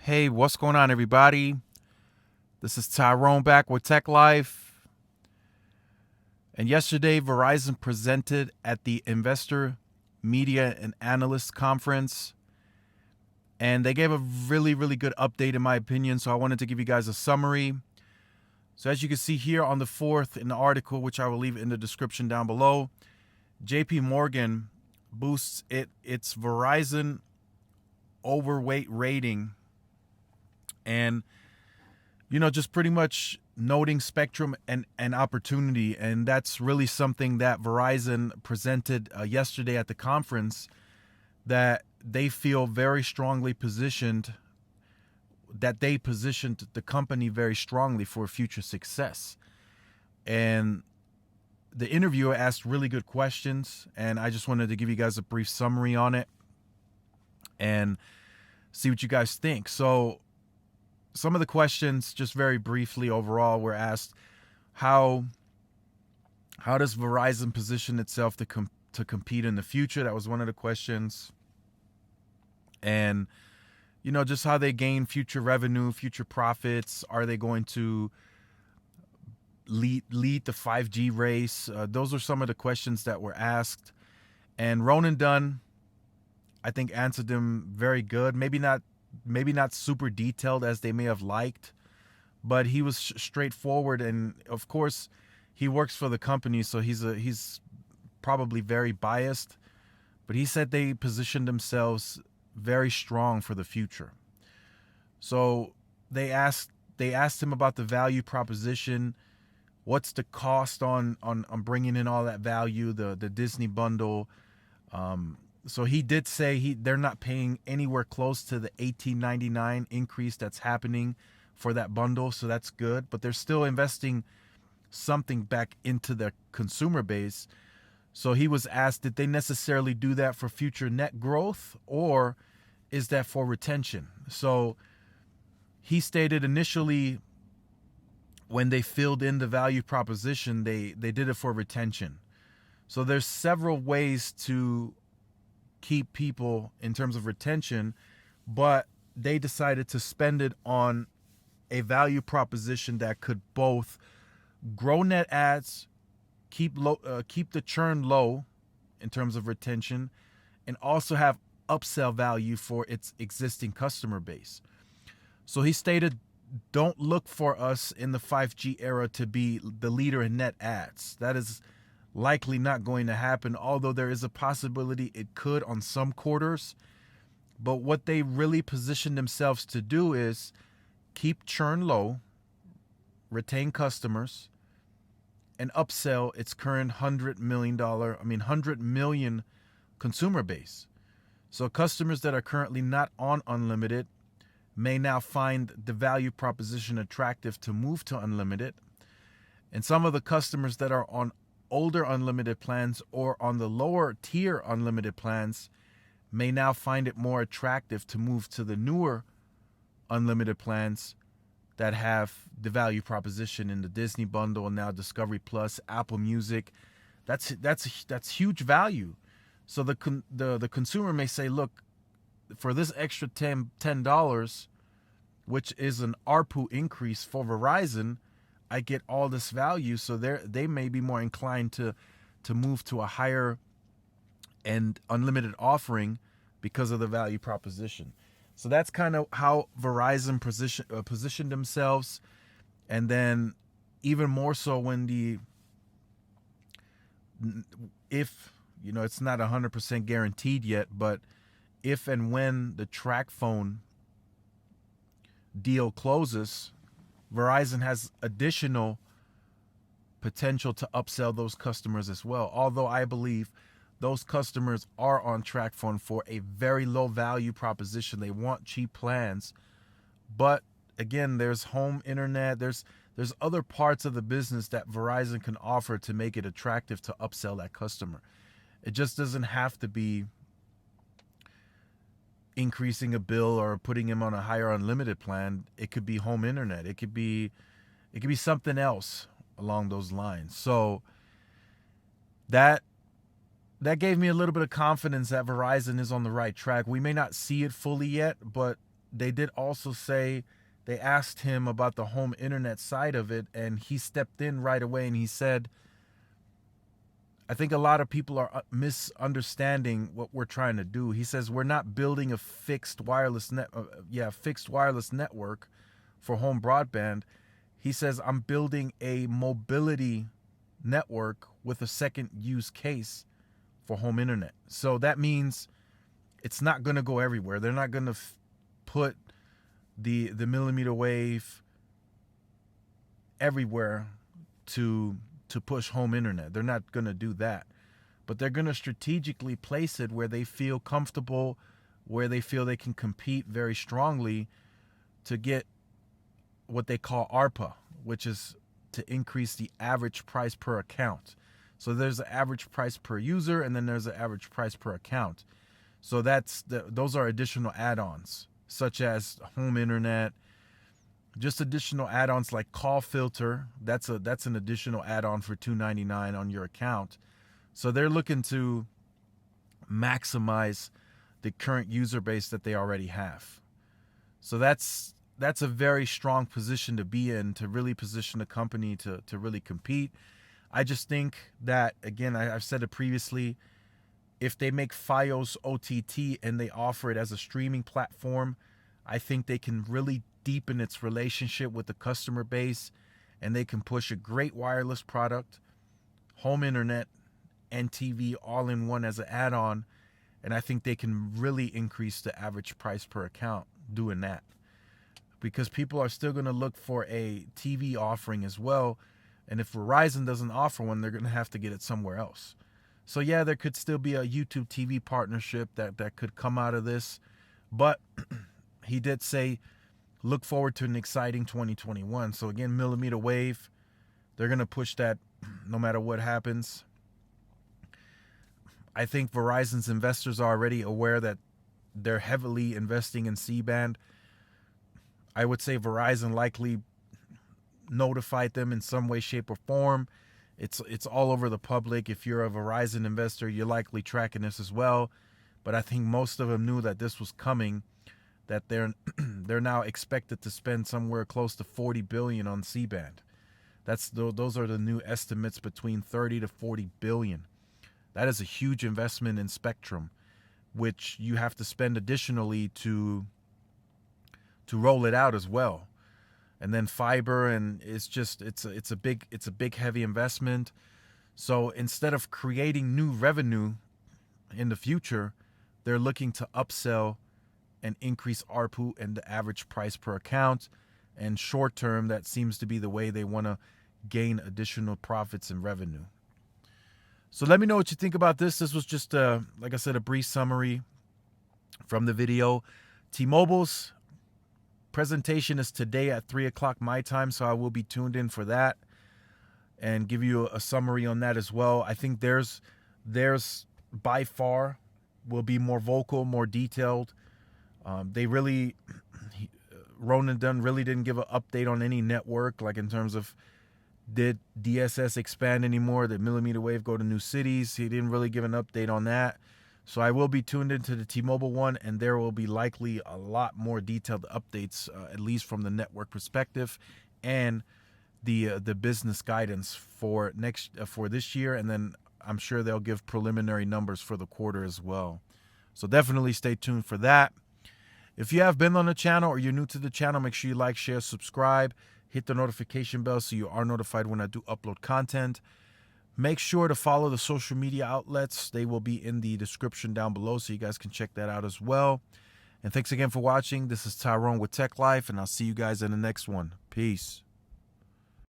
Hey, what's going on, everybody? This is Tyrone back with Tech Life. And yesterday, Verizon presented at the Investor Media and Analyst Conference. And they gave a really good update, in my opinion. So I wanted to give you guys a summary. So, as you can see here on the fourth in the article, which I will leave in the description down below, JP Morgan boosts its Verizon overweight rating and just pretty much noting spectrum and opportunity. And that's really something that Verizon presented yesterday at the conference, that they feel very strongly positioned, that they positioned the company very strongly for future success. And the interviewer asked really good questions, and I just wanted to give you guys a brief summary on it and see what you guys think. So some of the questions, just very briefly overall, were asked: how does Verizon position itself to compete in the future? That was one of the questions. And just how they gain future revenue, future profits. Are they going to lead the 5G race? Those are some of the questions that were asked. And Ronan Dunn, I think, answered them very good. Maybe not super detailed as they may have liked, but he was straightforward. And of course, he works for the company, so he's probably very biased. But he said they positioned themselves very strong for the future. So they asked him about the value proposition. What's the cost on bringing in all that value, the Disney bundle? So he did say they're not paying anywhere close to the $18.99 increase that's happening for that bundle. So that's good, but they're still investing something back into the consumer base. So he was asked, did they necessarily do that for future net growth, or is that for retention? So he stated initially, when they filled in the value proposition, they did it for retention. So there's several ways to keep people in terms of retention, but they decided to spend it on a value proposition that could both grow net ads, keep the churn low in terms of retention, and also have upsell value for its existing customer base. So he stated, don't look for us in the 5G era to be the leader in net ads. That is likely not going to happen, although there is a possibility it could on some quarters. But what they really position themselves to do is keep churn low, retain customers, and upsell its current $100 million consumer base. So customers that are currently not on unlimited may now find the value proposition attractive to move to unlimited. And some of the customers that are on older unlimited plans or on the lower tier unlimited plans may now find it more attractive to move to the newer unlimited plans that have the value proposition in the Disney bundle, and now Discovery Plus, Apple Music. That's huge value. So the consumer may say, look, for this extra $10, which is an ARPU increase for Verizon, I get all this value. So they may be more inclined to move to a higher and unlimited offering because of the value proposition. So that's kind of how Verizon positioned themselves. And then even more so when if it's not 100% guaranteed yet, but if and when the TracFone deal closes, Verizon has additional potential to upsell those customers as well. Although I believe those customers are on TracFone for a very low value proposition. They want cheap plans. But again, there's home internet, there's other parts of the business that Verizon can offer to make it attractive to upsell that customer. It just doesn't have to be increasing a bill or putting him on a higher unlimited plan. It could be home internet. It could be something else along those lines. So that gave me a little bit of confidence that Verizon is on the right track. We may not see it fully yet, but they did also say, they asked him about the home internet side of it, and he stepped in right away and he said, I think a lot of people are misunderstanding what we're trying to do. He says we're not building a fixed wireless network for home broadband. He says I'm building a mobility network with a second use case for home internet. So that means it's not going to go everywhere. They're not going to put the millimeter wave everywhere to push home internet. They're not going to do that. But they're going to strategically place it where they feel comfortable, where they feel they can compete very strongly to get what they call ARPA, which is to increase the average price per account. So there's an average price per user, and then there's an average price per account. So those are additional add-ons, such as home internet, just additional add-ons like call filter. That's an additional add-on for $2.99 on your account. So they're looking to maximize the current user base that they already have. So that's a very strong position to be in, to really position a company to really compete. I just think that, again, I've said it previously, if they make Fios OTT and they offer it as a streaming platform, I think they can really deepen its relationship with the customer base, and they can push a great wireless product, home internet, and TV all in one as an add-on. And I think they can really increase the average price per account doing that, because people are still going to look for a TV offering as well. And if Verizon doesn't offer one, they're going to have to get it somewhere else. So yeah, there could still be a YouTube TV partnership that could come out of this. But he did say, look forward to an exciting 2021. So again, millimeter wave, they're going to push that no matter what happens. I think Verizon's investors are already aware that they're heavily investing in C-band. I would say Verizon likely notified them in some way, shape, or form. It's all over the public. If you're a Verizon investor, you're likely tracking this as well. But I think most of them knew that this was coming, that they're now expected to spend somewhere close to $40 billion on C-band. Those are the new estimates, between 30 to 40 billion. That is a huge investment in spectrum, which you have to spend additionally to roll it out as well. And then fiber, and it's a big heavy investment. So instead of creating new revenue in the future, they're looking to upsell and increase ARPU and the average price per account. And short term, that seems to be the way they want to gain additional profits and revenue. So let me know what you think about this. This was just, like I said, a brief summary from the video. T-Mobile's presentation is today at 3 o'clock my time, so I will be tuned in for that and give you a summary on that as well. I think theirs by far will be more vocal, more detailed. Ronan Dunn really didn't give an update on any network, like in terms of, did DSS expand anymore? Did millimeter wave go to new cities? He didn't really give an update on that. So I will be tuned into the T-Mobile one, and there will be likely a lot more detailed updates, at least from the network perspective, and the business guidance for this year. And then I'm sure they'll give preliminary numbers for the quarter as well. So definitely stay tuned for that. If you have been on the channel or you're new to the channel, make sure you like, share, subscribe, hit the notification bell so you are notified when I do upload content. Make sure to follow the social media outlets. They will be in the description down below, so you guys can check that out as well. And thanks again for watching. This is Tyrone with Tech Life, and I'll see you guys in the next one. Peace.